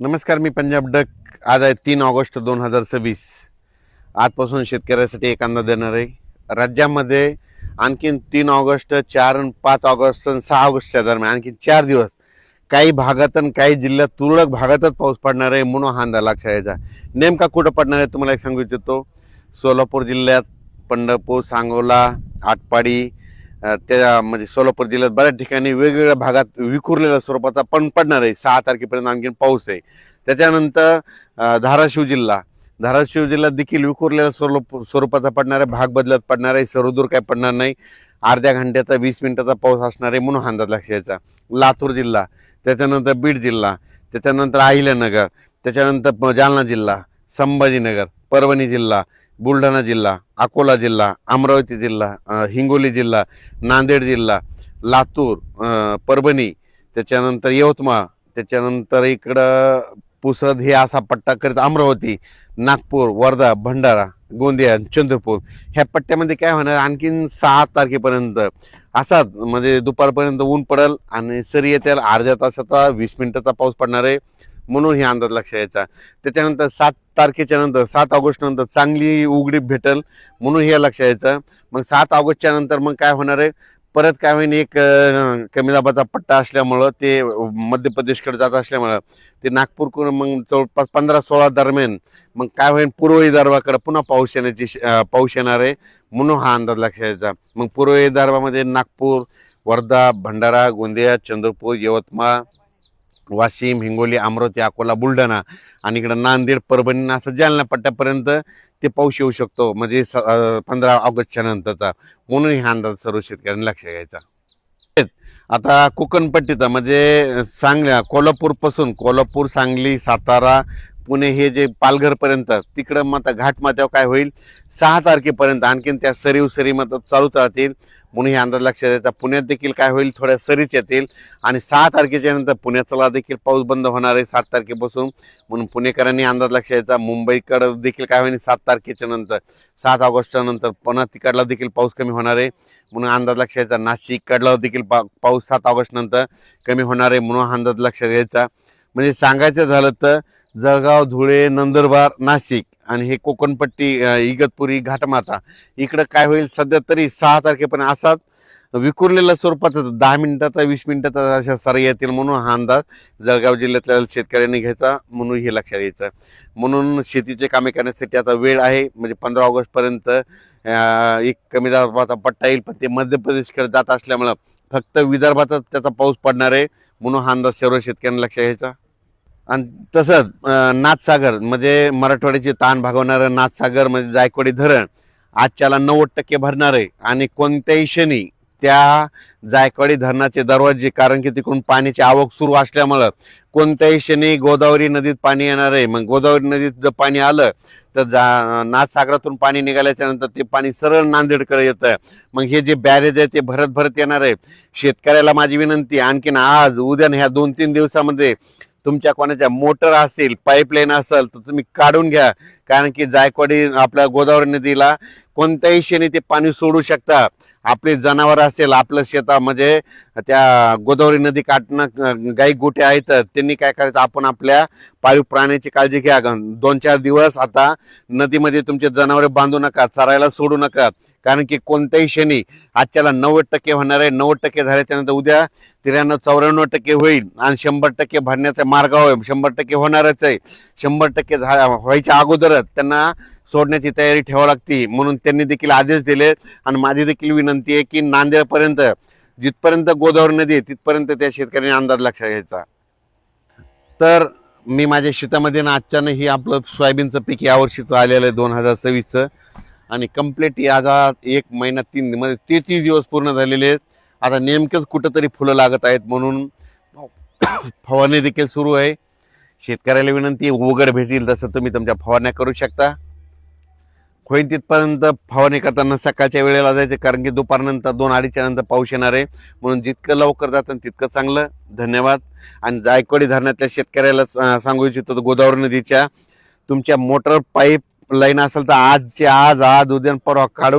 नमस्कार, मी पंजाब डक. आज आहे 3 ऑगस्ट 2026. आजपासून शेतकऱ्यासाठी एक अंदाज देणार आहे. राज्यामध्ये आणखीन 3 ऑगस्ट, 4 आणि 5 ऑगस्ट आणि 6 ऑगस्टच्या दरम्यान आणखी 4 दिवस काही भागात आणि काही जिल्ह्यात तुरळक भागातच पाऊस पडणार आहे म्हणून हा अंदाज लक्षात यायचा. नेमका कुठं पडणार आहे तुम्हाला एक सांगू इच्छितो. सोलापूर जिल्ह्यात पंढरपूर, सांगोला, आटपाडी, त्या म्हणजे सोलापूर जिल्ह्यात बऱ्याच ठिकाणी वेगवेगळ्या भागात विखुरलेल्या स्वरूपाचा पण पडणार आहे. 6 तारखेपर्यंत आणखीन पाऊस आहे. त्याच्यानंतर धाराशिव जिल्ह्यात देखील विखुरलेल्या स्वरूपाचा पडणार आहे. भाग बदलत पडणार आहे. सर्वदूर काय पडणार नाही. अर्ध्या घंट्याचा 20 मिनिटाचा पाऊस असणार आहे म्हणून अंदाज लक्षात यायचा. लातूर जिल्हा, त्याच्यानंतर बीड जिल्हा, त्याच्यानंतर अहिल्यानगर, त्याच्यानंतर जालना जिल्हा, संभाजीनगर, परभणी जिल्हा, बुलढाणा जिल्हा, अकोला जिल्हा, अमरावती जिल्हा, हिंगोली जिल्हा, नांदेड जिल्हा, लातूर, परभणी, त्याच्यानंतर यवतमाळ, त्याच्यानंतर इकडं पुसद, हे असा पट्टा करीत अमरावती, नागपूर, वर्धा, भंडारा, गोंदिया, चंद्रपूर ह्या पट्ट्यामध्ये काय होणार आणखीन 6 तारखेपर्यंत असाच म्हणजे दुपारपर्यंत ऊन पडेल आणि सरी येतील. अर्ध्या तासाचा 20 मिनिटाचा पाऊस पडणार आहे म्हणून हे अंदाज लक्षात यायचा. त्याच्यानंतर 7 तारखेच्या नंतर 7 ऑगस्ट नंतर चांगली उघडीप भेटेल म्हणून हे लक्षात यायचं. मग 7 ऑगस्टच्या नंतर मग काय होणार आहे, परत काय होईल, एक कमी दाबाचा पट्टा असल्यामुळं ते मध्य प्रदेशकडे जात असल्यामुळं ते नागपूरकडून मग जवळपास 15-16 दरम्यान मग काय होईल, पूर्व विदर्भाकडे पुन्हा पाऊस येणार आहे म्हणून हा अंदाज लक्षात यायचा. मग पूर्व विदर्भामध्ये नागपूर, वर्धा, भंडारा, गोंदिया, चंद्रपूर, यवतमाळ, वाशिम, हिंगोली, अमरावती, अकोला, बुलढाणा आणि इकडं नांदेड, परभणी असं जालना पट्ट्यापर्यंत ते पाऊस येऊ शकतो म्हणजे 15 ऑगस्टच्या नंतरचा म्हणून हा अंदाज सर्व शेतकऱ्यांनी लक्षात घ्यायचा. आता कोकणपट्टीचा म्हणजे कोल्हापूर, सांगली, सातारा, पुणे हे जे पालघरपर्यंत तिकडं मग घाटमाथ्यावर काय होईल, 6 तारखेपर्यंत आणखीन त्या सरी मग चालूच राहतील म्हणून हे अंदाज लक्षात यायचा. पुण्यात देखील काय होईल, थोड्या सरीच येतील आणि 6 तारखेच्या नंतर पुण्याचा देखील पाऊस बंद होणार आहे 7 तारखेपासून म्हणून पुणेकरांनी अंदाज लक्षात यायचा. मुंबईकडे देखील काय होईल 7 तारखेच्या नंतर, 7 ऑगस्टच्या नंतर पुन्हा तिकडला देखील पाऊस कमी होणार आहे म्हणून अंदाज लक्षात यायचा. नाशिककडला देखील पाऊस 7 ऑगस्ट नंतर कमी होणार आहे म्हणून अंदाज लक्षात यायचा. म्हणजे सांगायचं झालं तर जळगाव, धुळे, नंदुरबार, नाशिक आणि हे कोकणपट्टी, इगतपुरी, घाटमाथा इकडं काय होईल सध्या तरी 6 तारखेपर्यंत असाच विखुरलेल्या स्वरूपात 10 मिनिटाचा 20 मिनिटाचा अशा सरी येतील म्हणून हा अंदाज जळगाव जिल्ह्यातल्या शेतकऱ्यांनी घ्यायचा म्हणून हे लक्षात यायचं. म्हणून शेतीचे कामे करण्यासाठी आता वेळ आहे म्हणजे 15 ऑगस्टपर्यंत एक कमी दाबाचा पट्टा येईल पण ते मध्य प्रदेशकडे जात असल्यामुळं फक्त विदर्भातच त्याचा पाऊस पडणार आहे म्हणून हा अंदाज सर्व शेतकऱ्यांनी लक्षात घ्यायचा. आणि तसंच नाथसागर म्हणजे मराठवाड्याची ताण भागवणारं नाथसागर म्हणजे जायकवाडी धरण आजच्याला 90% भरणार आहे आणि कोणत्याही क्षणी त्या जायकवाडी धरणाचे दरवाजे, कारण की तिकडून पाण्याची आवक सुरू असल्यामुळं कोणत्याही क्षणी गोदावरी नदीत पाणी येणार आहे. मग गोदावरी नदीत जर पाणी आलं तर नाथसागरातून पाणी निघाल्याच्या नंतर ते पाणी सरळ नांदेडकडे येतं. मग हे जे बॅरेज आहे ते भरत भरत येणार आहे. शेतकऱ्याला माझी विनंती, आणखीन आज उद्या ह्या 2-3 दिवसामध्ये तुमच्या कोणाच्या मोटर असेल, पाईपलाईन असेल तर तुम्ही काढून घ्या, कारण की जायकवाडी आपल्या गोदावरी नदीला कोणत्याही क्षणी ते पाणी सोडू शकता. आपले जनावर असेल, आपलं शेता म्हणजे त्या गोदावरी नदी काठनं गाई गोटे आहेत त्यांनी काय करायचं, आपण आपल्या पाळीव प्राण्याची काळजी घ्या. 2-4 दिवस आता नदीमध्ये तुमचे जनावरे बांधू नका, चरायला सोडू नका, कारण की कोणत्याही क्षणी आजच्याला 90% होणार आहे. 90% झाल्याच्या नंतर उद्या 93-94% होईल आणि 100% भरण्याचा मार्गावर 100% होणारच आहे. 100% व्हायच्या अगोदरच त्यांना सोडण्याची तयारी ठेवावी लागते म्हणून त्यांनी देखील आदेश दिले. आणि माझी देखील विनंती आहे की नांदेडपर्यंत जिथपर्यंत गोदावरी नदी आहे तिथपर्यंत त्या शेतकऱ्यांनी अंदाज लक्षात घ्यायचा. तर मी माझ्या शेतामध्ये ना आजच्यानं ही आपलं सोयाबीनचं पीक यावर्षीचं आलेलं आहे 2026चं आणि कम्प्लीट याचा 1 महिना 3 म्हणजे 33 दिवस पूर्ण झालेले आहेत. आता नेमकेच कुठंतरी फुलं लागत आहेत म्हणून फवारणी देखील सुरू आहे. शेतकऱ्याला विनंती, उघड भेटेल तसं तुम्ही तुमच्या फवारण्या करू शकता. होईल तिथपर्यंत फवारणी करताना सकाळच्या वेळेला जायचे, कारण की दुपारनंतर 2-2:30च्या नंतर पाऊस येणार आहे म्हणून जितकं लवकर जातं तितकं चांगलं. धन्यवाद. आणि जायकवाडी धरणातल्या शेतकऱ्याला सांगू इच्छितो, गोदावरी नदीच्या तुमच्या मोटर पाईप लाईन असेल तर आज उद्या परवा काढून